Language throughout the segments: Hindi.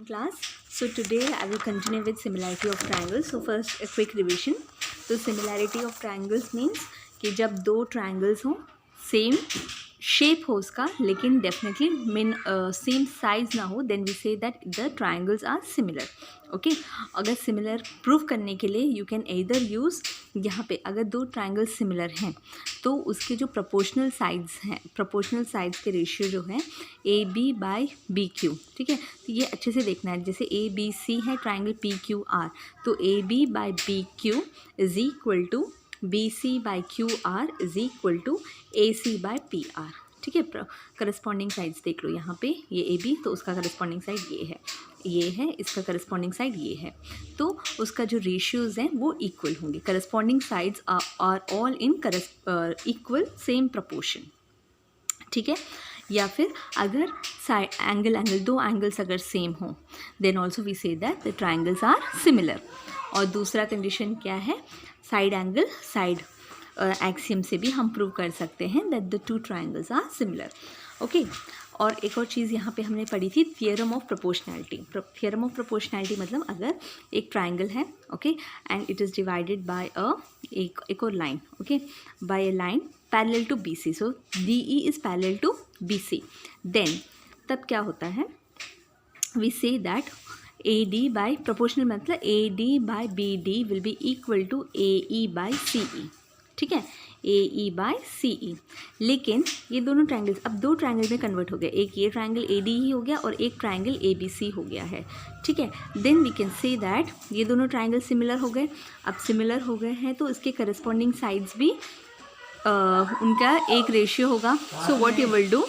Class. So today I will continue with similarity of triangles. So first a quick revision. So similarity of triangles means कि जब दो triangles हों सेम शेप हो उसका लेकिन डेफिनेटली मीन सेम साइज ना हो, then we say that the triangles are similar. Okay, अगर सिमिलर प्रूव करने के लिए यू कैन एदर यूज़, यहाँ पे अगर दो ट्राइंगल्स सिमिलर हैं तो उसके जो प्रोपोर्शनल साइड्स हैं, प्रोपोर्शनल साइड्स के रेशियो जो है A B by B Q. ठीक है, तो ये अच्छे से देखना है. जैसे ए बी सी है ट्राइंगल पी क्यू आर, तो A B by B Q is equal to B C by Q R is equal to A C by P R. ठीक है, करस्पॉन्डिंग साइड्स देख लो यहाँ पे, ये ए बी तो उसका करस्पॉन्डिंग साइड ये है, इसका करस्पॉन्डिंग साइड ये है, तो उसका जो रेशियोज़ हैं वो इक्वल होंगे. Corresponding sides are all in equal same proportion. ठीक है, या फिर अगर एंगल दो एंगल्स अगर सेम हो then also we say that the triangles are similar. और दूसरा कंडीशन क्या है, साइड एंगल साइड एक्सियम से भी हम प्रूव कर सकते हैं that the two triangles are similar. Okay, और एक और चीज़ यहाँ पे हमने पढ़ी थी, theorem of proportionality. Theorem of proportionality मतलब अगर एक ट्राइंगल है, okay, and it is divided by एक और line, okay, by a line parallel to B C. So D E is parallel to B C. Then तब क्या होता है, we say that A D by proportional मतलब ए D by B D will be equal to A E by C E. ठीक है, ए ई बाई सी ई. लेकिन ये दोनों ट्राइंगल्स अब दो ट्राइंगल में कन्वर्ट हो गए, एक ये ट्राइंगल ए डी ही हो गया और एक ट्राइंगल ए बी सी हो गया है. ठीक है, then we can say that ये दोनों ट्राइंगल सिमिलर हो गए. अब सिमिलर हो गए हैं तो इसके करस्पॉन्डिंग साइड्स भी उनका एक रेशियो होगा. So what you will do,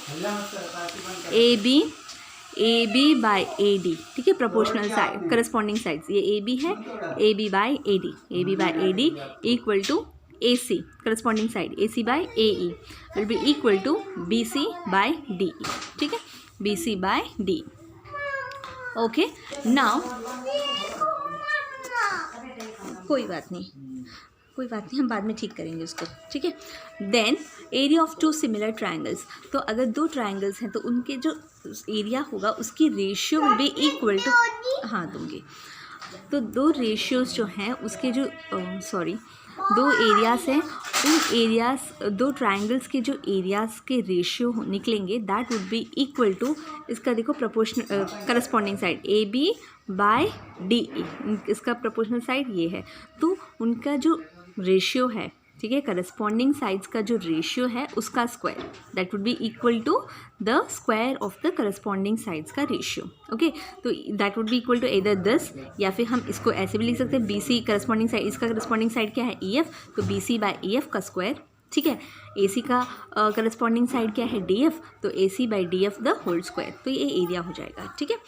A B by A D. ठीक है, प्रोपोर्शनल साइड करस्पॉन्डिंग साइड्स ये ए बी है, A B by A D equal to A C corresponding side A C by A E will be equal to B C by D E. ठीक है, B C by D. Okay, now कोई बात नहीं, हम बाद में ठीक करेंगे उसको. ठीक है, then area of two similar triangles. तो अगर दो ट्राइंगल्स हैं तो उनके जो एरिया होगा उसकी ratio will be equal to, हाँ दूंगी, तो दो रेशियोज़ जो हैं उसके जो दो एरियाज़ हैं, उन एरियाज़ दो ट्राइंगल्स के जो एरियाज़ के रेशियो निकलेंगे that would be equal to, इसका देखो proportional corresponding side A B by D E, इसका प्रोपोर्शनल साइड ये है, तो उनका जो रेशियो है, ठीक है, करस्पॉन्डिंग साइड्स का जो रेशियो है उसका square that would be equal to the square of the corresponding sides का रेशियो. ओके, तो that would be equal to either this, या फिर हम इसको ऐसे भी लिख सकते हैं, बी सी करस्पॉन्डिंग साइड, इसका करस्पॉन्डिंग साइड क्या है ई एफ, तो B C by E F का स्क्वायर. ठीक है, ए सी का करस्पॉन्डिंग साइड क्या है डी एफ, तो A C by D F the whole square. तो ये एरिया हो जाएगा. ठीक है,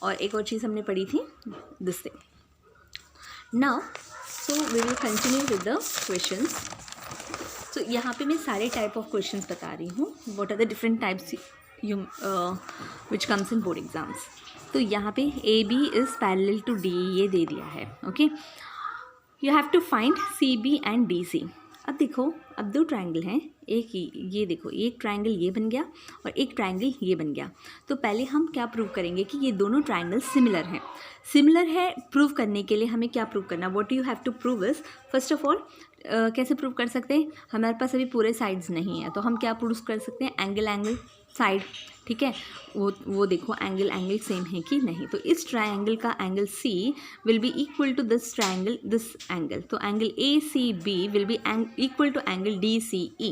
और एक और चीज़ हमने पढ़ी थी this thing. Now so we will continue with the questions. So यहाँ पे मैं सारे टाइप ऑफ क्वेश्चंस बता रही हूँ, what are the different types which comes in board exams. तो यहाँ पे A B is parallel to D, ये दे दिया है. Okay, you have to find C B and D C. अब देखो, अब दो ट्राइंगल हैं, एक ये देखो, एक ट्राइंगल ये बन गया और एक ट्राइंगल ये बन गया. तो पहले हम क्या प्रूव करेंगे कि ये दोनों ट्राइंगल सिमिलर हैं. सिमिलर है प्रूव करने के लिए हमें क्या प्रूव करना, what you have to prove is, first of all कैसे प्रूव कर सकते हैं, हमारे पास अभी पूरे साइड्स नहीं है, तो हम क्या प्रूव कर सकते हैं, एंगल साइड. ठीक है, वो देखो एंगल सेम है कि नहीं. तो इस ट्राइंगल का angle C will be equal to this triangle this angle, तो angle A C B will be equal to angle D C E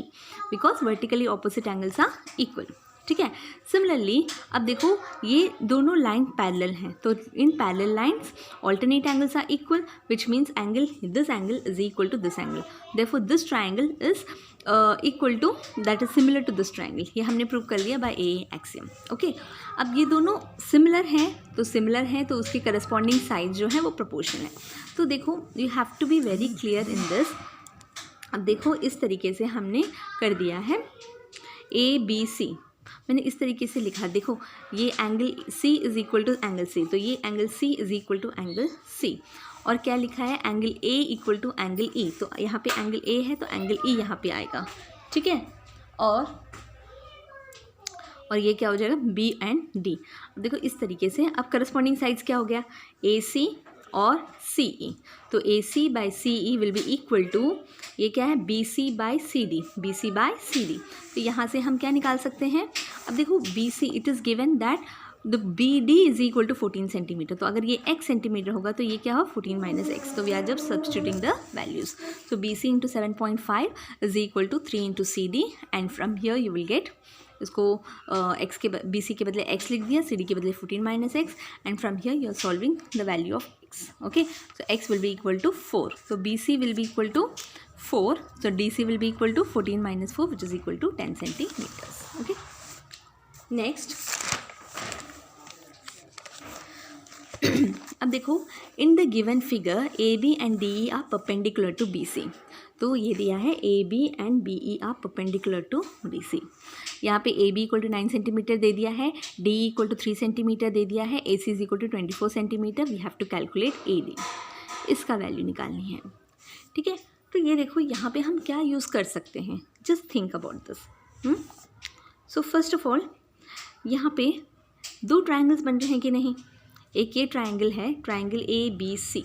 because vertically opposite angles are equal. ठीक है, सिमिलरली अब देखो ये दोनों लाइन पैरेलल हैं, तो in parallel lines alternate angles are equal which means this angle is equal to this angle, therefore this triangle is equal to that is similar to this triangle. ये हमने प्रूव कर लिया बाय ए एक्सियम. ओके, अब ये दोनों सिमिलर हैं तो उसके करस्पॉन्डिंग साइड जो है वो प्रोपोर्शनल है. तो देखो you have to be very clear in this. अब देखो इस तरीके से हमने कर दिया है ए बी सी, मैंने इस तरीके से लिखा, देखो ये angle C is equal to angle C, तो ये angle C is equal to angle C. और क्या लिखा है, angle A equal to angle E, तो यहाँ पे एंगल A है तो एंगल E यहाँ पे आएगा. ठीक है, और ये क्या हो जाएगा बी एंड डी। अब देखो इस तरीके से अब करस्पॉन्डिंग साइड्स क्या हो गया ए सी और सी ई, तो A C by C E will be equal to ये क्या है B C by C D, B C by C D. तो यहाँ से हम क्या निकाल सकते हैं, अब देखो B C it is given that the B D is equal to 14 centimetre, तो अगर ये x सेंटीमीटर होगा तो ये क्या हो 14 माइनस एक्स, तो वी आर जब सब्सटीट्यूटिंग द वैल्यूज, तो B C into 7.5 is equal to 3 into C D and from here you will get, इसको x के बी सी के बदले x लिख दिया, सी डी के बदले 14 minus x and from here you are solving the value of x, okay. So x will be equal to 4, so B C will be equal to 4, so D C will be equal to 14 minus 4 which is equal to 10 centimetres, okay. Next अब देखो in the given figure A B and D E are perpendicular to B C, तो ये दिया है A B and B E are perpendicular to B C. यहाँ पे A B equal to 9 centimetre दे दिया है, D E equal to 3 centimetre दे दिया है, A C is equal to 24 centimetre, we have to calculate A D, इसका वैल्यू निकालनी है, ठीक है। तो ये देखो यहाँ पे हम क्या यूज़ कर सकते हैं, just think about this. So first of all यहाँ पे दो ट्राइंगल्स बन रहे हैं कि नहीं, एक ये ट्राइंगल है ट्राइंगल ए बी सी,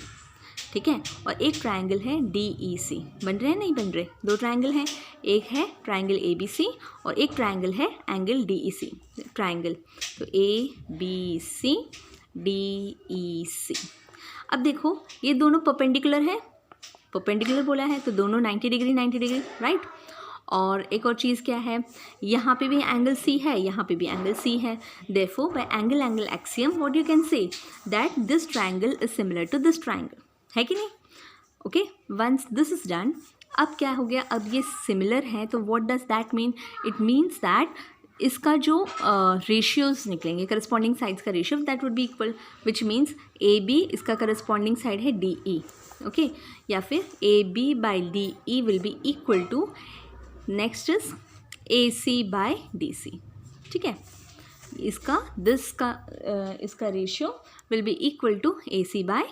ठीक है, और एक ट्राइंगल है डी ई सी, बन रहे हैं नहीं बन रहे, दो ट्राइंगल हैं, एक है ट्राइंगल ए बी सी और एक ट्राइंगल है angle D E C triangle, तो A B C D E सी। अब देखो ये दोनों परपेंडिकुलर है, परपेंडिकुलर बोला है तो दोनों 90 डिग्री राइट। और एक और चीज़ क्या है, यहाँ पे भी एंगल सी है, यहाँ पे भी एंगल सी है, therefore by angle angle axiom what you can say that this triangle is similar to this triangle, है कि नहीं, okay. Once this is done, अब क्या हो गया, अब ये सिमिलर है तो what does that mean, it means that इसका जो रेशियोज निकलेंगे करस्पॉन्डिंग साइड्स का ratio that would be equal, which means A B इसका करस्पॉन्डिंग साइड है डी ई, ओके, या फिर ए B by D E will be equal to next is A C by D C, ठीक है, इसका ratio will be equal to A C by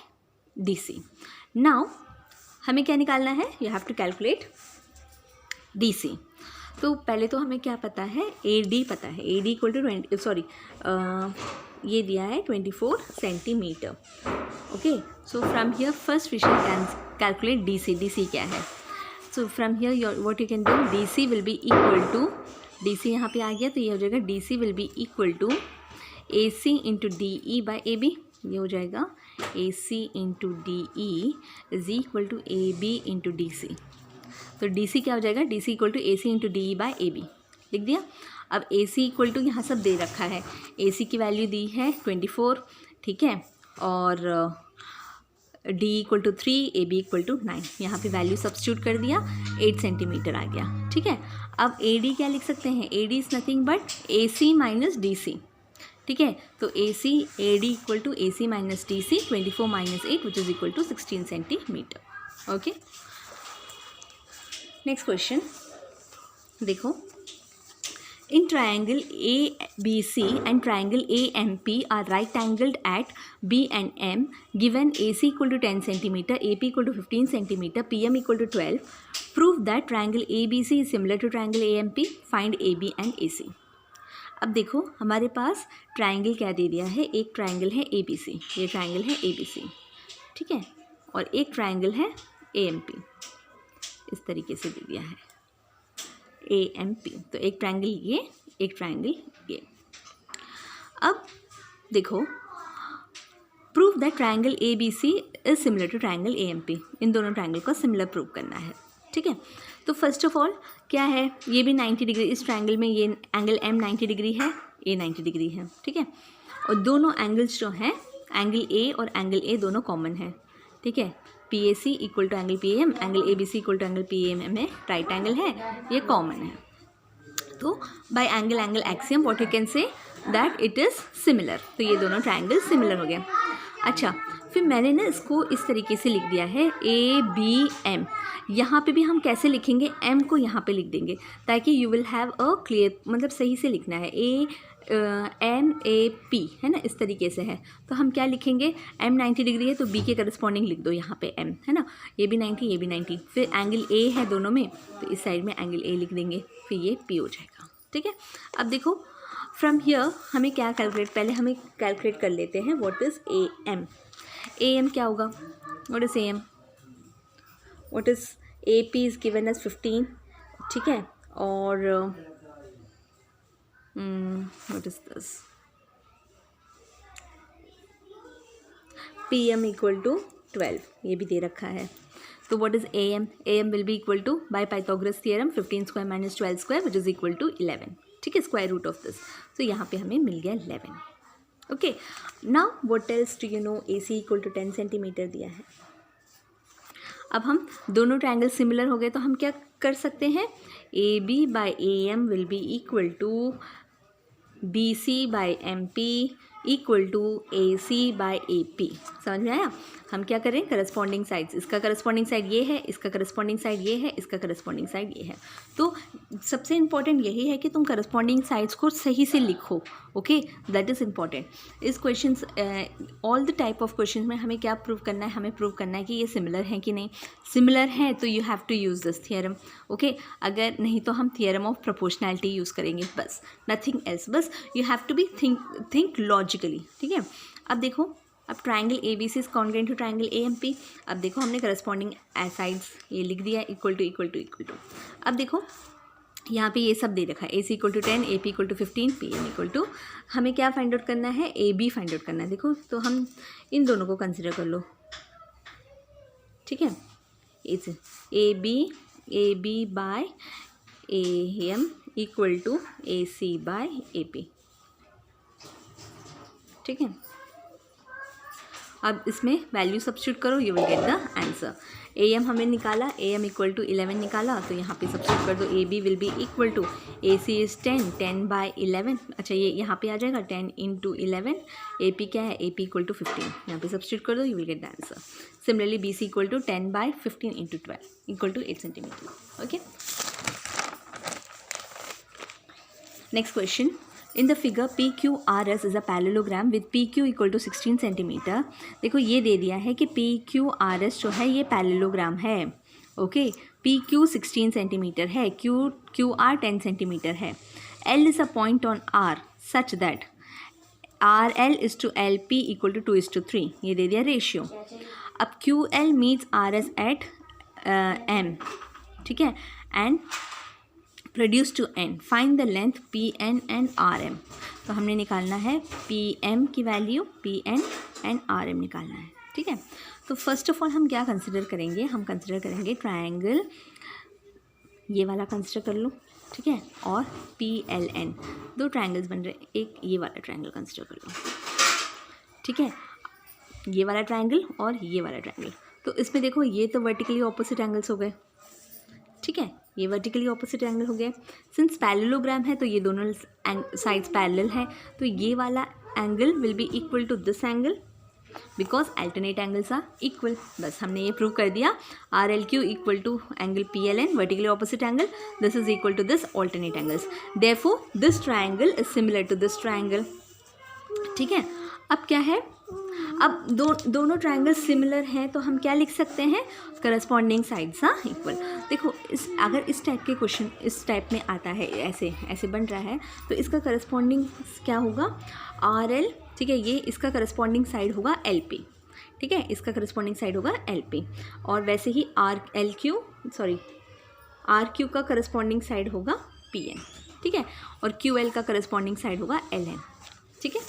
D C. Now हमें क्या निकालना है, you have to calculate D C. तो पहले तो हमें क्या पता है, ए डी पता है, ए डी इक्वल टू ये दिया है 24 centimetre, okay. So from here first we shall calculate D C, D C क्या है, so from here what you can do, D C will be equal to, D C यहाँ पे आ गया तो ये हो जाएगा D C will be equal to A C into D E by A B, ये हो जाएगा A C into D E is equal to A B into D C. तो डी सी क्या हो जाएगा, D C equal to A C into D E by A B, लिख दिया। अब ए सी इक्वल टू यहाँ सब दे रखा है, ए सी की वैल्यू दी है 24, ठीक है, और D equal to 3, A B equal to 9, यहाँ पे वैल्यू सब्स्टिट्यूट कर दिया, 8 सेंटीमीटर आ गया, ठीक है। अब ए डी क्या लिख सकते हैं, A D is nothing but A C minus D C, ठीक है, तो A C A D equal to A C minus D C 24 minus 8 which is equal to 16 centimetre, okay. Next question देखो, in triangle ABC and triangle AMP are right angled at B and M, given AC equal to 10 cm, AP equal to 15 cm, PM equal to 12. Prove that triangle ABC is similar to triangle AMP. Find AB and AC. अब देखो हमारे पास ट्राइंगल क्या दे दिया है, एक ट्राइंगल है ABC, ये ट्राइंगल है ABC, ठीक है, और एक ट्राइंगल है AMP, इस तरीके से दे दिया है AMP, तो एक ट्राइंगल ये, एक ट्राइंगल ये। अब देखो prove that triangle ABC is similar to triangle AMP, इन दोनों ट्राइंगल को सिमिलर प्रूव करना है, ठीक है। तो फर्स्ट ऑफ ऑल क्या है, ये भी 90 डिग्री, इस ट्राइंगल में ये एंगल M 90 डिग्री है, ये 90 डिग्री है, ठीक है, और दोनों एंगल्स जो हैं एंगल A और एंगल A दोनों कॉमन है, ठीक है, PAC equal to angle PAM, angle ABC equal to angle PAM में राइट एंगल है, ये कॉमन है, तो by angle angle axiom what you can say that it is similar, तो ये दोनों ट्राइंगल सिमिलर हो गए। अच्छा, फिर मैंने ना इसको इस तरीके से लिख दिया है ABM, यहाँ पे भी हम कैसे लिखेंगे, M को यहाँ पे लिख देंगे ताकि you will have a clear, मतलब सही से लिखना है, MAP है ना, इस तरीके से है, तो हम क्या लिखेंगे, M 90 डिग्री है तो B के करस्पॉन्डिंग लिख दो यहाँ पे M, है ना, ये भी 90, ये भी 90, फिर एंगल A है दोनों में तो इस साइड में एंगल A लिख देंगे, फिर ये P हो जाएगा, ठीक है। अब देखो फ्रॉम हियर हमें क्या कैलकुलेट, पहले हमें कैलकुलेट कर लेते हैं व्हाट इज़ AM। AM क्या होगा, what is AM, what is AP is given as 15, ठीक है, और what is this PM equal to 12, ये भी दे रखा है। तो what is AM, AM will be equal to by Pythagoras theorem 15 square minus 12 square which is equal to 11, ठीक है, स्क्वायर रूट ऑफ दिस। तो यहाँ पे हमें मिल गया 11। Okay, now what else do you know, AC equal to 10 centimetre दिया है। अब हम दोनों ट्रायंगल सिमिलर हो गए तो हम क्या कर सकते हैं, AB by AM will be equal to BC by MP equal to AC by AP। समझ में आया। हम क्या करें, करस्पॉन्डिंग साइड्स, इसका करस्पॉन्डिंग साइड ये है, इसका करस्पॉन्डिंग साइड ये है, इसका करस्पॉन्डिंग साइड ये है। तो सबसे इम्पॉर्टेंट यही है कि तुम करस्पॉन्डिंग साइड्स को सही से लिखो। Okay, that is important. इस question, all the type of question में हमें क्या प्रूव करना है, हमें प्रूव करना है कि ये सिमिलर हैं कि नहीं। सिमिलर है तो you have to use this theorem. Okay, अगर नहीं तो हम थियरम ऑफ प्रोपोर्शनैलिटी यूज़ करेंगे, बस नथिंग एल्स। बस you have to be think logically, ठीक है। अब देखो, अब triangle ABC is congruent to triangle AMP। अब देखो हमने करस्पॉन्डिंग साइड्स ये लिख दिया, equal to equal to equal to. अब देखो यहाँ पे ये सब दे रखा है, AC equal to 10, AP equal to 15, PM equal to, हमें क्या फाइंड आउट करना है, AB फाइंड आउट करना है। देखो तो हम इन दोनों को कंसिडर कर लो, ठीक है। AB by AM equal to AC by AP, ठीक है। अब इसमें वैल्यू सब्स्टिट्यूट करो, you will get the answer. AM हमने निकाला, AM इक्वल टू 11 निकाला, तो यहाँ पे सब्स्टिट्यूट कर दो। AB will be equal to, AC is 10, 10 by 11, अच्छा ये यहाँ पे आ जाएगा 10 इंटू 11। AP क्या है, AP इक्वल टू 15, यहाँ पे सब्स्टिट्यूट कर दो, you will get the answer. Similarly BC equal to 10 by 15 into 12 equal to 8 centimetre. Okay, next question. In the figure PQRS is a parallelogram with PQ equal to 16 centimetre. देखो ये दे दिया है कि PQRS जो है ये पैरेललोग्राम है। ओके, PQ 16 सेंटीमीटर है, QR 10 सेंटीमीटर है। L is a point on R such that RL is to LP equal to 2:3, ये दे दिया रेशियो। अब QL meets RS at M, ठीक है, and produce to N, find the length PN and RM। तो हमने निकालना है PM की वैल्यू, PN एंड RM निकालना है, ठीक है। तो फर्स्ट ऑफ ऑल हम क्या कंसिडर करेंगे, हम कंसिडर करेंगे ट्रायंगल, ये वाला कंसिडर कर लो, ठीक है, और PLN, दो ट्रायंगल्स बन रहे, एक ये वाला ट्रायंगल कंसिडर कर लो, ठीक है, ये वाला ट्रायंगल और ये वाला ट्रायंगल। तो इसमें देखो ये तो वर्टिकली ऑपोजिट एंगल्स हो गए, ठीक है, ये वर्टिकली ऑपोजिट एंगल हो गए। सिंस पैरेललोग्राम है तो ये दोनों साइड्स पैरेलल है, तो ये वाला angle will be equal to this angle because alternate angles are equal. बस हमने ये प्रूव कर दिया, RLQ equal to angle PLN vertically opposite angle, this is equal to this alternate angles, therefore this triangle is similar to this triangle, ठीक है। अब क्या है, अब दोनों ट्रायंगल सिमिलर हैं तो हम क्या लिख सकते हैं, करस्पॉन्डिंग साइड्स आर इक्वल। देखो अगर इस टाइप के क्वेश्चन इस टाइप में आता है, ऐसे बन रहा है, तो इसका करस्पॉन्डिंग क्या होगा, RL, ठीक है, ये इसका करस्पॉन्डिंग साइड होगा LP, ठीक है, इसका करस्पॉन्डिंग साइड होगा LP, और वैसे ही RQ का करस्पॉन्डिंग साइड होगा PN, ठीक है, और QL का करस्पॉन्डिंग साइड होगा LN, ठीक है।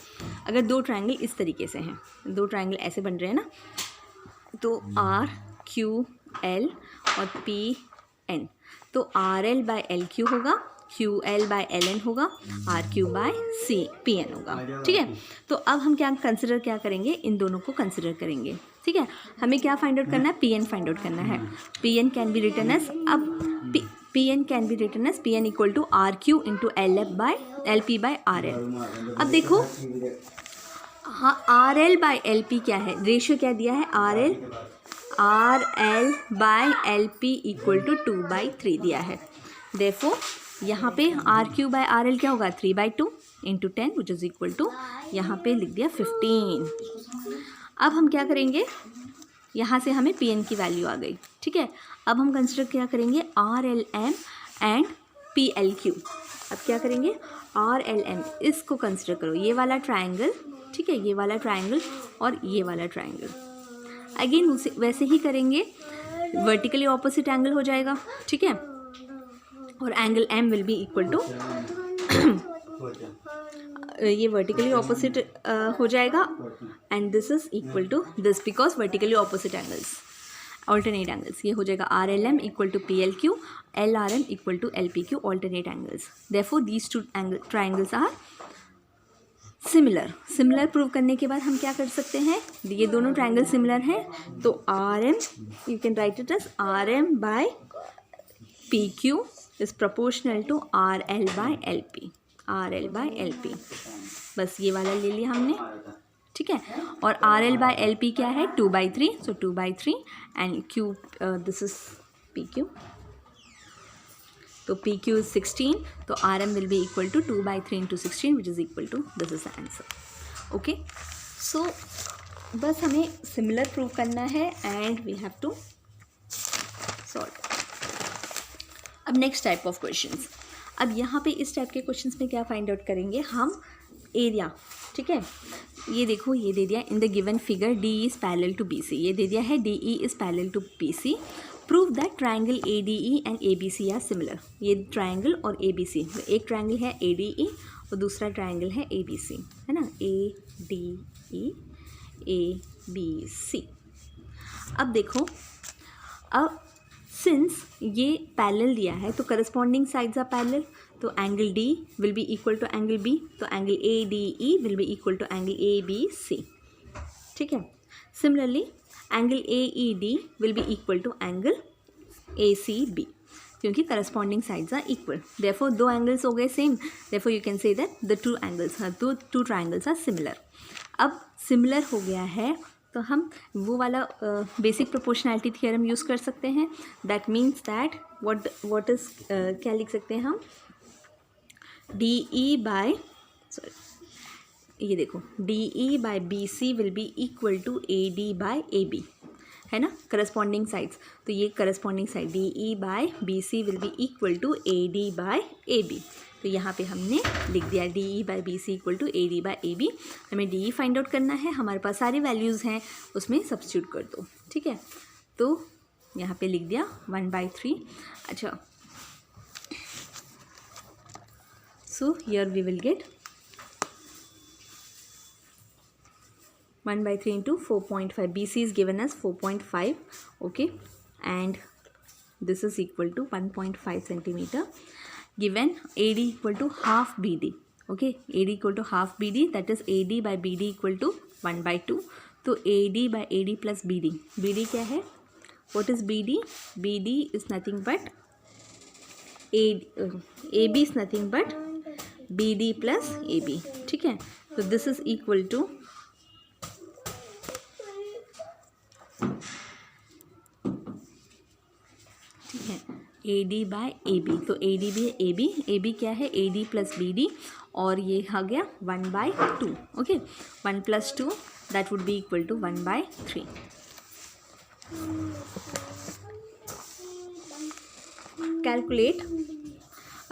अगर दो ट्रायंगल इस तरीके से हैं, दो ट्रायंगल ऐसे बन रहे हैं ना, तो RQL और PN, तो RL बाय LQ होगा, QL बाय LN होगा, RQ बाय PN होगा, ठीक है। तो अब हम कंसिडर क्या करेंगे, इन दोनों को कंसिडर करेंगे, ठीक है। हमें क्या फाइंड आउट करना है, PN फाइंड आउट करना है। PN can be written as, अब PN can be written as PN equal to RQ into LP by RL। अब देखो हाँ, RL बाय LP क्या है, रेशियो क्या दिया है, RL by LP equal to 2/3 दिया है। देयरफॉर यहाँ पे RQ बाय RL क्या होगा, 3/2 into 10 which is equal to, यहाँ पे लिख दिया 15। अब हम क्या करेंगे, यहाँ से हमें PN की वैल्यू आ गई, ठीक है। अब हम कंसिडर क्या करेंगे, RLM एंड PLQ, अब क्या करेंगे, RLM इसको कंसिडर करो, ये वाला ट्राइंगल, ठीक है, ये वाला ट्राइंगल और ये वाला ट्राइंगल। अगेन वैसे ही करेंगे, वर्टिकली ऑपोजिट एंगल हो जाएगा, ठीक है, और angle M will be equal to ये वर्टिकली ऑपोजिट हो जाएगा and this is equal to this because vertically opposite angles, alternate angles. ये हो जाएगा RLM equal to PLQ, LRM equal to LPQ, alternate angles. Therefore these two triangles are similar prove करने के बाद हम क्या कर सकते हैं, ये दोनों ट्राइंगल सिमिलर हैं तो RM you can write it as RM by PQ is proportional to RL by LP। बस ये वाला ले लिया हमने, ठीक है, और RL बाय LP क्या है, 2/3, सो 2/3 and Q this is PQ, तो PQ is 16, तो RM will be equal to 2/3 into 16 which is equal to, this is the answer. Okay, so बस हमें सिमिलर प्रूव करना है and we have to solve. अब नेक्स्ट टाइप ऑफ क्वेश्चंस, अब यहाँ पे इस टाइप के क्वेश्चंस में क्या फाइंड आउट करेंगे हम, एरिया, ठीक है, ये देखो ये दे दिया in the given figure DE is parallel to BC, ये दे दिया है DE is parallel to BC, prove that triangle ADE and ABC are similar. ये ट्राइंगल और ABC, एक ट्राइंगल है ADE और दूसरा ट्राइंगल है ABC, है ना, ADE ABC। अब देखो, अब सिंस ये पैरेलल दिया है तो करस्पॉन्डिंग साइड्स आर पैरेलल, तो angle D will be equal to angle B, तो angle ADE will be equal to angle ABC, ठीक है। Similarly angle AED will be equal to angle ACB, क्योंकि corresponding sides are equal, therefore दो एंगल्स हो गए same, therefore you can say that the two triangles are similar. अब सिमिलर हो गया है तो हम वो वाला बेसिक प्रोपोर्शनैलिटी थ्योरम यूज़ कर सकते हैं, that means that what is क्या लिख सकते हैं हम, DE बाय ये देखो DE by BC will be equal to AD by AB, है ना, करस्पॉन्डिंग साइड्स, तो ये corresponding side DE by BC will be equal to AD by AB, तो यहाँ पे हमने लिख दिया DE by BC equal to AD by AB। हमें DE फाइंड आउट करना है, हमारे पास सारी वैल्यूज़ हैं, उसमें सब्स्टिट्यूट कर दो, ठीक है, तो यहाँ पे लिख दिया 1/3। अच्छा, so here we will get 1/3 into 4.5, BC is given as 4.5, okay, and this is equal to 1.5 centimeter, given AD equal to half BD, okay, AD equal to half BD, that is AD by BD equal to 1/2, तो AD by AD plus BD, BD क्या है, what is BD, BD is nothing but AB is nothing but BD plus AB, ठीक है, तो this is equal to AD by AB, तो AD भी है AB क्या है, AD प्लस BD, और ये आ गया 1/2, okay, 1 + 2 that would be equal to 1/3। Calculate,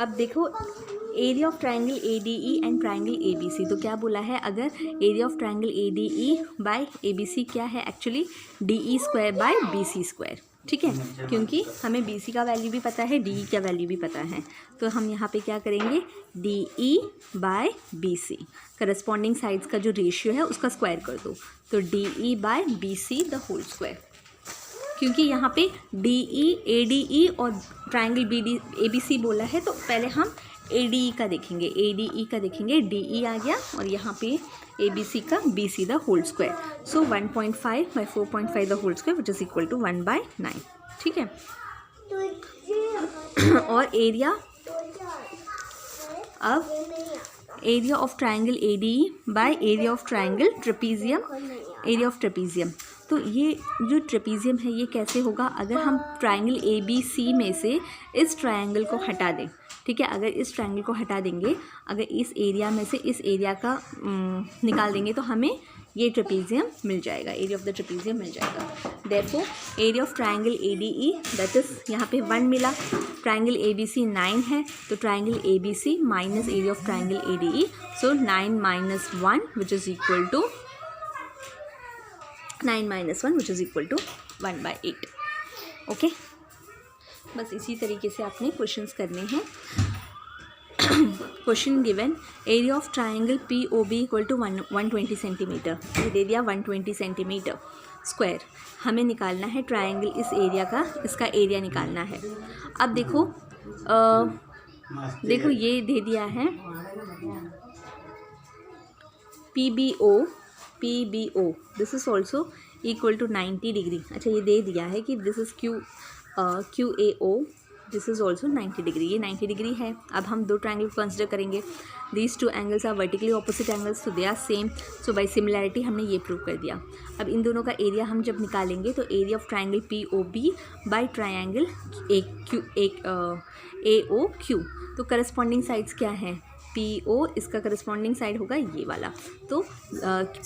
अब देखो area of triangle ADE and triangle ABC, तो क्या बोला है, अगर area of triangle ADE by ABC क्या है, एक्चुअली DE² बाय BC², ठीक है, क्योंकि हमें BC का वैल्यू भी पता है, DE का वैल्यू भी पता है, तो हम यहाँ पे क्या करेंगे, DE by BC, corresponding sides का जो रेशियो है उसका स्क्वायर कर दो, तो DE by BC the whole square, क्योंकि यहाँ पे DE ADE और ट्राइंगल ABC बोला है, तो पहले हम ADE का देखेंगे, DE आ गया, और यहाँ पे ABC का BC the whole square, so 1.5 by 4.5 the whole square which is equal to 1/9, ठीक है। और एरिया, अब area of triangle ADE by area of triangle trapezium, area of trapezium, तो ये जो ट्रेपीजियम है ये कैसे होगा, अगर हम ट्राइंगल ABC में से इस ट्राइंगल को हटा दें, ठीक है, अगर इस ट्राइंगल को हटा देंगे, अगर इस एरिया में से इस एरिया का निकाल देंगे, तो हमें ये ट्रेपीजियम मिल जाएगा, एरिया ऑफ द ट्रेपीजियम मिल जाएगा। Therefore area of triangle ADE that is यहाँ पे 1 मिला, ट्राइंगल ABC 9 है, तो triangle ABC minus area of triangle ADE, so 9 minus 1 which is equal to 1/8। Okay, बस इसी तरीके से आपने क्वेश्चंस करने हैं। Question given area of triangle POB equal to 120 centimetre, ये दे दिया 120 सेंटीमीटर स्क्वायर। हमें निकालना है ट्राइंगल इस एरिया का, इसका एरिया निकालना है। अब देखो देखो ये दे दिया है PBO this is also equal to 90 degree. अच्छा, ये दे दिया है कि this is QAO this is also 90 degree, ये 90 डिग्री है। अब हम दो ट्राइंगल को कंसिडर करेंगे, these two angles are vertically opposite angles, so they are same, so by similarity हमने ये प्रूव कर दिया। अब इन दोनों का एरिया हम जब निकालेंगे तो area of triangle POB by triangle AOQ, तो करस्पॉन्डिंग साइड्स क्या हैं, PO इसका करस्पॉन्डिंग साइड होगा ये वाला, तो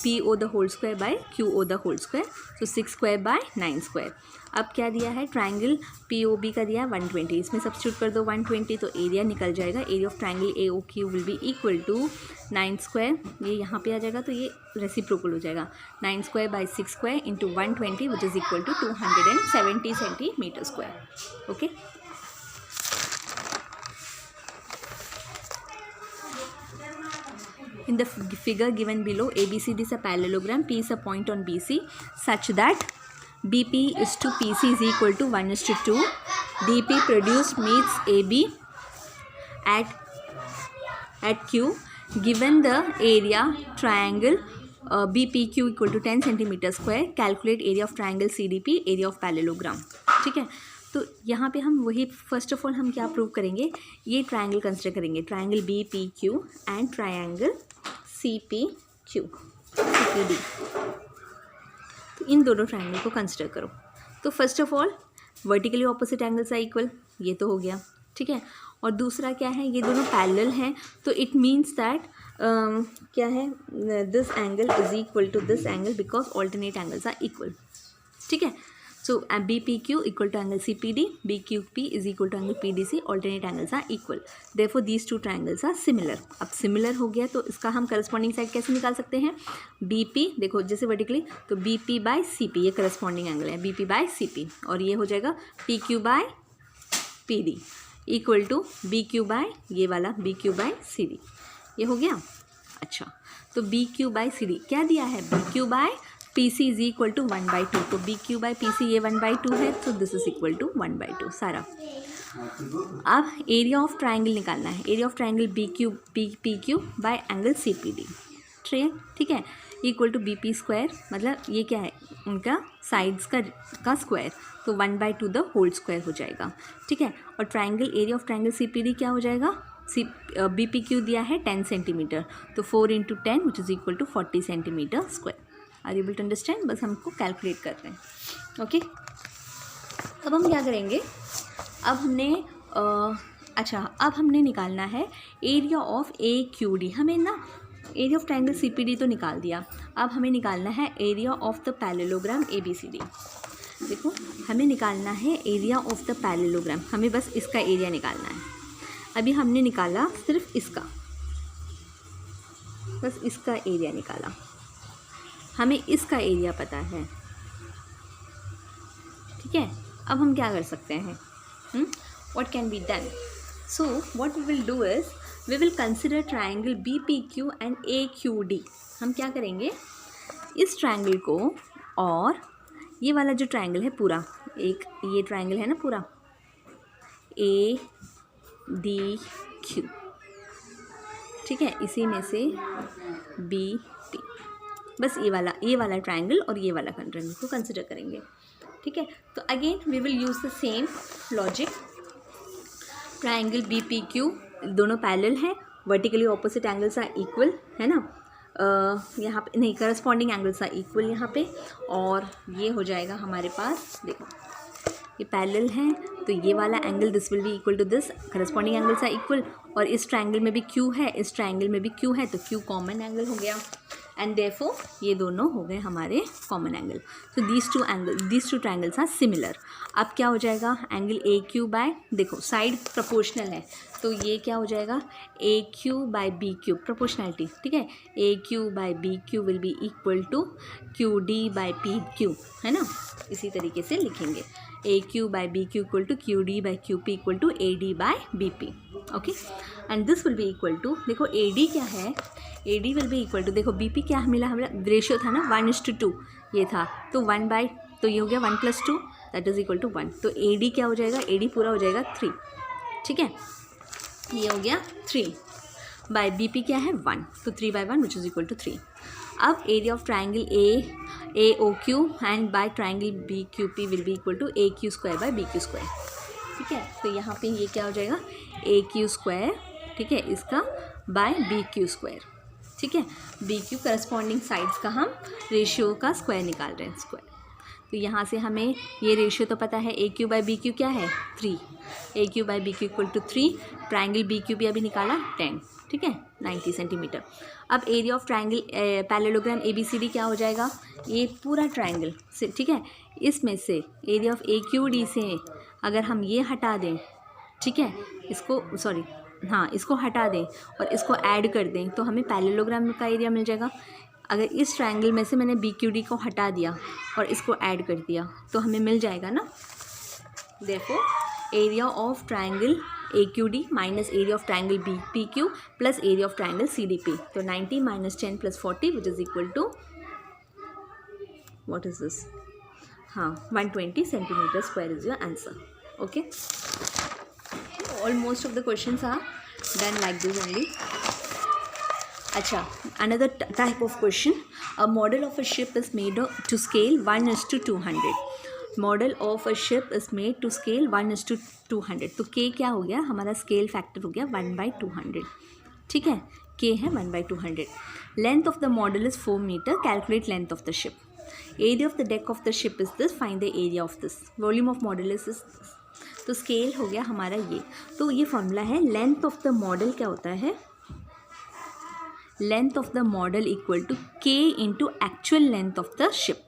PO the whole square by QO the whole square, so 6 square by 9 square. अब क्या दिया है, ट्राइंगल POB का दिया 120, इसमें सब्स्टिट्यूट कर दो 120, तो एरिया निकल जाएगा। Area of triangle AOQ will be equal to 9 square, ये यहाँ पे आ जाएगा तो ये रेसिप्रोकल हो जाएगा, 9 square by 6 square into 120 which is equal to 270 centimetre square. Okay, in the figure given below, ABCD is a parallelogram, P is a point on BC such that BP is to PC is equal to 1:2. DP produced meets AB at Q. Given the area triangle BPQ equal to 10 centimeter square, calculate area of triangle CDP, area of parallelogram। ठीक है, तो यहाँ पे हम वही फर्स्ट ऑफ ऑल हम क्या प्रूव करेंगे, ये ट्राइंगल कंसिडर करेंगे, triangle BPQ and triangle CPD, तो इन दोनों ट्राइंगल को कंसिडर करो। तो first of all vertically opposite angles are equal, ये तो हो गया, ठीक है। और दूसरा क्या है, ये दोनों पैरेलल हैं, तो इट मीन्स दैट क्या है, this angle is equal to this angle because alternate angles are equal, ठीक है। So BPQ equal to angle CPD, BQP is equal to angle PDC, alternate angles are equal. Therefore these two triangles are similar. अब similar हो गया तो इसका हम corresponding side कैसे निकाल सकते हैं, BP देखो जैसे vertically तो BP by CP, ये corresponding angle है BP by CP, और ये हो जाएगा PQ by PD equal to BQ by ये वाला BQ by CD, ये हो गया। अच्छा, तो BQ by CD क्या दिया है, BQ by PC is equal to 1/2, तो BQ बाई PC ये 1/2 है, तो दिस इज इक्वल टू 1/2 सारा। अब एरिया ऑफ ट्राइंगल निकालना है, area of triangle PQ bye angle CPD, ठीक है, इक्वल टू BP स्क्वायर, मतलब ये क्या है उनका साइड्स का स्क्वायर, तो 1/2 द होल स्क्वायर हो जाएगा, ठीक है। और triangle area of triangle CPD क्या हो जाएगा, BPQ दिया है 10 सेंटीमीटर, तो 4 × 10 which is equal to 40 centimetre square. Are able to understand, बस हमको कैलकुलेट कर रहे हैं। ओके, अब हम क्या करेंगे, अब हमने अब हमने निकालना है एरिया ऑफ AQD। हमें ना एरिया ऑफ ट्राइंगल CPD तो निकाल दिया, अब हमें निकालना है area of the parallelogram ABCD। देखो हमें निकालना है एरिया ऑफ द पैरेललोग्राम, हमें बस इसका एरिया निकालना है। अभी हमने निकाला सिर्फ इसका, बस इसका एरिया निकाला, हमें इसका एरिया पता है, ठीक है। अब हम क्या कर सकते हैं, what can be done, so what we will do is we will consider triangle BPQ and AQD। हम क्या करेंगे, इस ट्राइंगल को और ये वाला जो ट्राइंगल है पूरा, एक ये ट्राइंगल है ना पूरा ADQ, ठीक है, इसी में से BP, बस ये वाला ट्राइंगल और ये वाला ट्राइंगल को कंसिडर करेंगे, ठीक है। तो again we will use the same logic, triangle BPQ दोनों पैरेलल हैं, vertically opposite angles are equal, है ना, यहाँ पे नहीं करस्पॉन्डिंग एंगल्स आर इक्वल यहाँ पे, और ये हो जाएगा हमारे पास, देखो ये पैरेलल हैं, तो ये वाला angle this will be equal to this, corresponding angles are equal, और इस ट्राइंगल में भी Q है, इस ट्राइंगल में भी Q है, तो Q कॉमन एंगल हो गया। एंड देयरफॉर ये दोनों हो गए हमारे common angle. So these two triangles are similar. अब क्या हो जाएगा, एंगल ए क्यू बाय, देखो साइड प्रोपोर्शनल है तो ये क्या हो जाएगा, A Q by B Q, proportionality, ठीक है. A Q by B Q will be equal to Q D by P Q, है ना. इसी तरीके से लिखेंगे, A Q by B Q equal to Q D by Q P equal to A D by B P. Okay, and this will be equal to, देखो ए डी क्या है, A D will be equal to, देखो बी पी क्या मिला हमें, रेशियो था ना 1:2 ये था, तो 1 बाय, तो ये हो गया 1 + 2 दैट इज इक्वल टू 1. तो ए डी क्या हो जाएगा, ए डी पूरा हो जाएगा 3, ठीक है. ये हो गया 3 बाय बी पी क्या है 1, तो 3 by 1 which is equal to 3. अब area of triangle A O Q and by triangle B Q P will be equal to A Q square by B Q square, ठीक है. तो यहाँ पे ये क्या हो जाएगा, ए क्यू स्क्वायर, ठीक है, इसका बाय बी क्यू स्क्वायर, ठीक है. बी क्यू करस्पॉन्डिंग साइड्स का हम रेशियो का स्क्वायर निकाल रहे हैं, स्क्वायर. तो यहाँ से हमें ये रेशियो तो पता है, A Q by B Q क्या है 3, A Q by B Q equal to 3, triangle B Q भी अभी निकाला 10, ठीक है, 90 सेंटीमीटर. अब area of triangle parallelogram A B C D क्या हो जाएगा, ये पूरा ट्राइंगल से, ठीक है, इसमें से area of A Q D से अगर हम ये हटा दें, ठीक है, इसको सॉरी हाँ इसको हटा दें और इसको ऐड कर दें तो हमें पैरेललोग्राम का एरिया मिल जाएगा. अगर इस ट्राइंगल में से मैंने बी क्यू डी को हटा दिया और इसको ऐड कर दिया तो हमें मिल जाएगा ना. Therefore area of triangle A Q D minus area of triangle B P Q plus area of triangle C D P, तो 90 - 10 + 40 which is equal to what is this, हाँ 120 centimetre square is your answer. Okay, almost of the questions are done like this only. अच्छा, another type of question, a model of a ship is made to scale 1:200. Model of a ship is made to scale 1:200. तो के क्या हो गया, हमारा स्केल फैक्टर हो गया 1/200, ठीक है. के है 1/200. Length of the model is 4 metre. Calculate length of the ship. Area of the deck of the ship is this. Find the area of this. Volume of model is this. तो स्केल हो गया हमारा ये. तो ये फॉर्मूला है, लेंथ ऑफ द मॉडल क्या होता है, length of the model equal to K into actual length of the ship.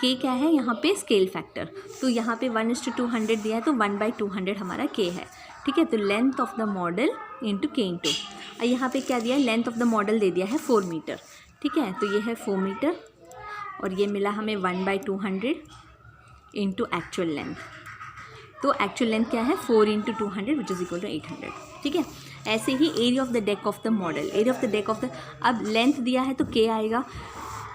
K क्या है यहाँ पे, स्केल फैक्टर. तो यहाँ पे 1:200 दिया है तो 1/200 हमारा के है, ठीक है. तो length of the model into के इंटू, यहाँ पे क्या दिया है, लेंथ ऑफ द मॉडल दे दिया है 4 मीटर, ठीक है. तो ये है 4 मीटर और ये मिला हमें 1/200 इंटू एक्चुअल लेंथ. तो एक्चुअल लेंथ क्या है 4 × 200 विच इज़ इक्वल टू 800, ठीक है. ऐसे ही area of the deck of the model, area of the deck of the, अब लेंथ दिया है तो के आएगा,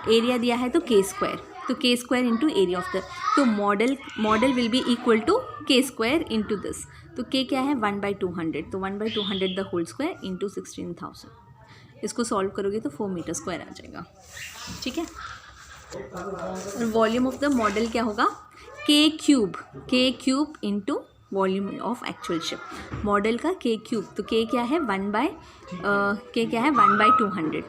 एरिया दिया है तो के स्क्वायर, तो K square into area of the. तो model will be equal to K square into this. तो के क्या है 1/200, तो 1/200 द होल स्क्वायर इंटू 16,000. इसको सॉल्व करोगे तो 4 मीटर स्क्वायर आ जाएगा, ठीक है. और वॉल्यूम ऑफ द मॉडल क्या होगा, के cube into volume of actual ship. Model का के क्यूब, तो के क्या है 1/200.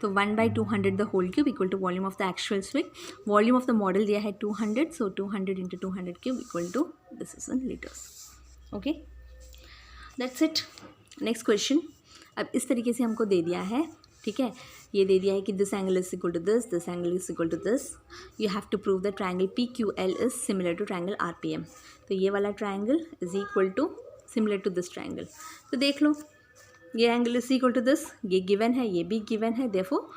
तो 1/200 the whole cube equal to volume of the actual ship. Volume of the model दिया है 200, so 200 × 200 cube equal to this is in litres. Okay, that's it. Next question. अब इस तरीके से हमको दे दिया है, ठीक है. ये दे दिया है कि this angle is equal to this angle is equal to this. You have to prove the triangle P Q L is similar to triangle R P M. तो ये वाला triangle is equal to similar to this triangle. तो देख लो, ये angle is equal to this, ये गिवन है, ये भी गिवन है. Therefore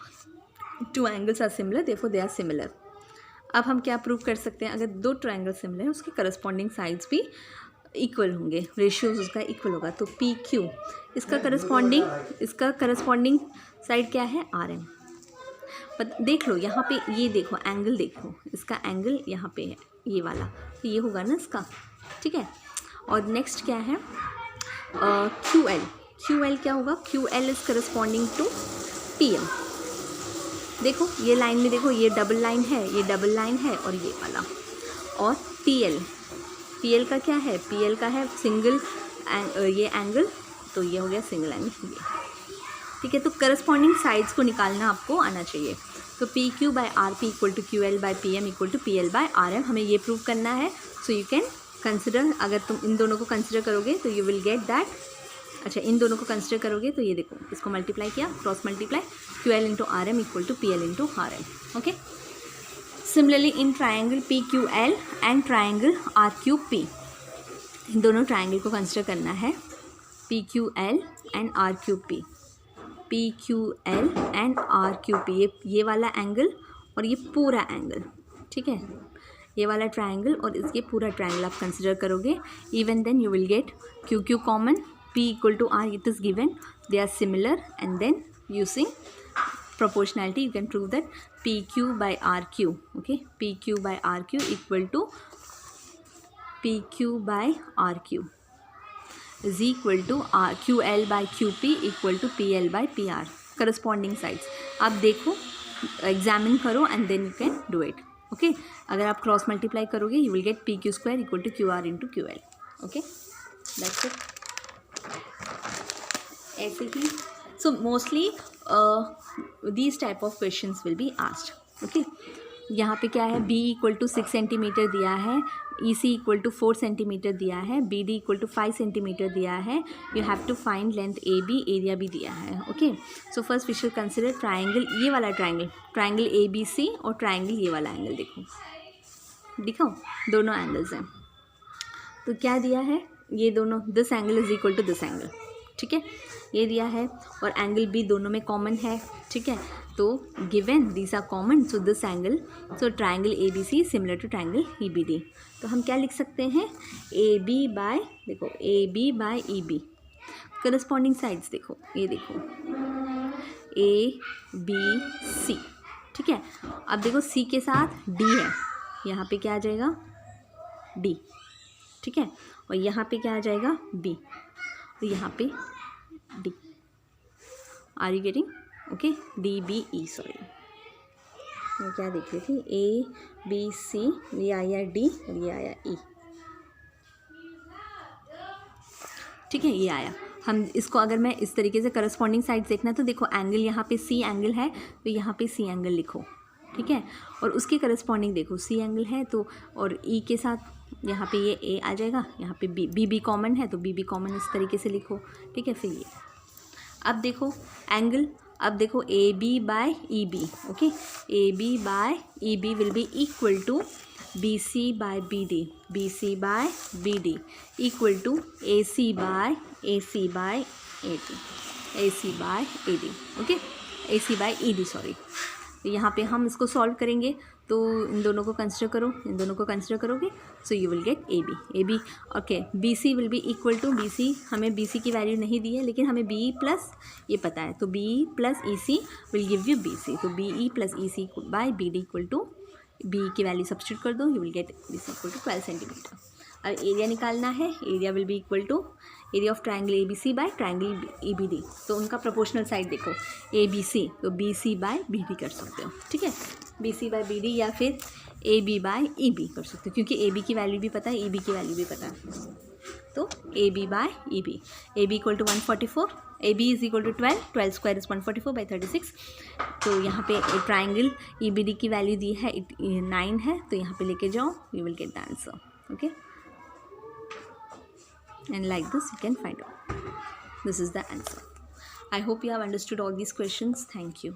2 angles are similar, therefore they are similar. अब हम क्या प्रूव कर सकते हैं, अगर 2 ट्राइंगल सिमिलर है उसके करस्पॉन्डिंग साइड्स भी इक्वल होंगे, रेशियोज उसका इक्वल होगा. तो पी क्यू, इसका करस्पॉन्डिंग साइड क्या है आर एम. देख लो यहाँ पे, ये देखो एंगल, देखो इसका एंगल यहाँ पे है ये वाला, तो ये होगा ना इसका, ठीक है. और नेक्स्ट क्या है क्यू एल क्या होगा, Q L is corresponding to P M. देखो ये लाइन में, देखो ये डबल लाइन है, ये डबल लाइन है और ये वाला. और पी एल का क्या है, पी एल का है सिंगल ये एंगल, तो ये हो गया सिंगल एंगल ये, ठीक है. तो करस्पॉन्डिंग साइड्स को निकालना आपको आना चाहिए. तो P Q by R P equal to Q L by P M equal to P L by R M, हमें ये प्रूव करना है. सो यू कैन कंसिडर, अगर तुम इन दोनों को कंसिडर करोगे तो यू विल गेट दैट अच्छा, इन दोनों को कंसिडर करोगे तो ये देखो, इसको मल्टीप्लाई किया, cross multiply, QL into RM equal to PL into RM। Okay, similarly in triangle PQL and triangle RQP, इन दोनों ट्राइंगल को कंसिडर करना है, PQL and RQP, PQL and RQP, ये वाला एंगल और ये पूरा एंगल, ठीक है, ये वाला ट्राइंगल और इसके पूरा ट्राइंगल आप कंसिडर करोगे। Even then you will get QQ common, P equal to R, it is given, they are similar, and then using proportionality you can prove that PQ by RQ, okay, PQ by RQ equal to PQ by RQ is equal to QL by QP equal to PL by PR, corresponding sides। आप देखो, एग्जामिन करो and then you can do it. Okay, अगर आप क्रॉस मल्टीप्लाई करोगे you will get PQ square equal to QR into QL। Okay, that's it. ऐसे ही so mostly these type of questions will be asked। Okay, यहाँ पे क्या है, B इक्वल टू 6 सेंटीमीटर दिया है, EC इक्वल टू 4 सेंटीमीटर दिया है, BD इक्वल टू 5 सेंटीमीटर दिया है, you have to find length AB, एरिया भी दिया है। Okay, so first we shall consider triangle, ये वाला ट्राइंगल ABC और ट्राइंगल ये वाला एंगल, दिखाओ दोनों एंगल्स हैं, तो क्या दिया है, ये दोनों, this angle is equal to this angle, ठीक है, ये दिया है, और एंगल B दोनों में कॉमन है, ठीक है, तो given these are common, so this angle, so triangle ABC similar to triangle EBD, तो हम क्या लिख सकते हैं, AB बाय, देखो AB by EB, corresponding sides देखो, ये देखो ABC, ठीक है, अब देखो C के साथ D है, यहाँ पे क्या आ जाएगा D, ठीक है, और यहाँ पे क्या आ जाएगा B, और यहाँ पे D, are you getting? Okay, DBE, sorry मैं क्या देख रही थी, ABC, ये आया D और ये आया E, ठीक है, ये आया। हम इसको अगर मैं इस तरीके से करस्पॉन्डिंग साइड देखना, तो देखो एंगल यहाँ पे C एंगल है, तो यहाँ पे C एंगल लिखो, ठीक है, और उसके करस्पॉन्डिंग देखो C एंगल है, तो और E के साथ यहाँ पे ये A आ जाएगा, यहाँ पे BB कॉमन है, तो BB कॉमन इस तरीके से लिखो, ठीक है, फिर ये, अब देखो एंगल, अब देखो AB by EB, okay, AB by EB will be equal to BC by BD, BC by BD equal to AC by AD, AC by AD, okay, AC by ED, sorry. तो यहाँ पे हम इसको सॉल्व करेंगे, तो इन दोनों को कंसिडर करो, इन दोनों को कंसिडर करोगे, so you will get AB, okay, BC will be equal to, BC, हमें BC की वैल्यू नहीं दी है, लेकिन हमें BE प्लस ये पता है, तो BE plus EC will give you BC, तो BE plus EC by BD equal to, BE की वैल्यू सब्स्टिट्यूट कर दो, you will get BC equal to 12 centimetre. अब एरिया निकालना है, area will be equal to area of triangle ABC by triangle EBD, तो उनका प्रोपोर्शनल साइड देखो ABC, तो BC बाय BD कर सकते हो, ठीक है, BC बाय BD या फिर AB बाय EB कर सकते हो, क्योंकि AB की वैल्यू भी पता है, EB की वैल्यू भी पता है, तो AB by EB, AB equal to 144, AB is equal to 12 square is 144 by 36, तो यहाँ पे ट्राइंगल EBD की वैल्यू दी है 9 है, तो यहाँ पे लेके जाओ, you will get the answer, okay, and like this you can find out, this is the answer। I hope you have understood all these questions, thank you।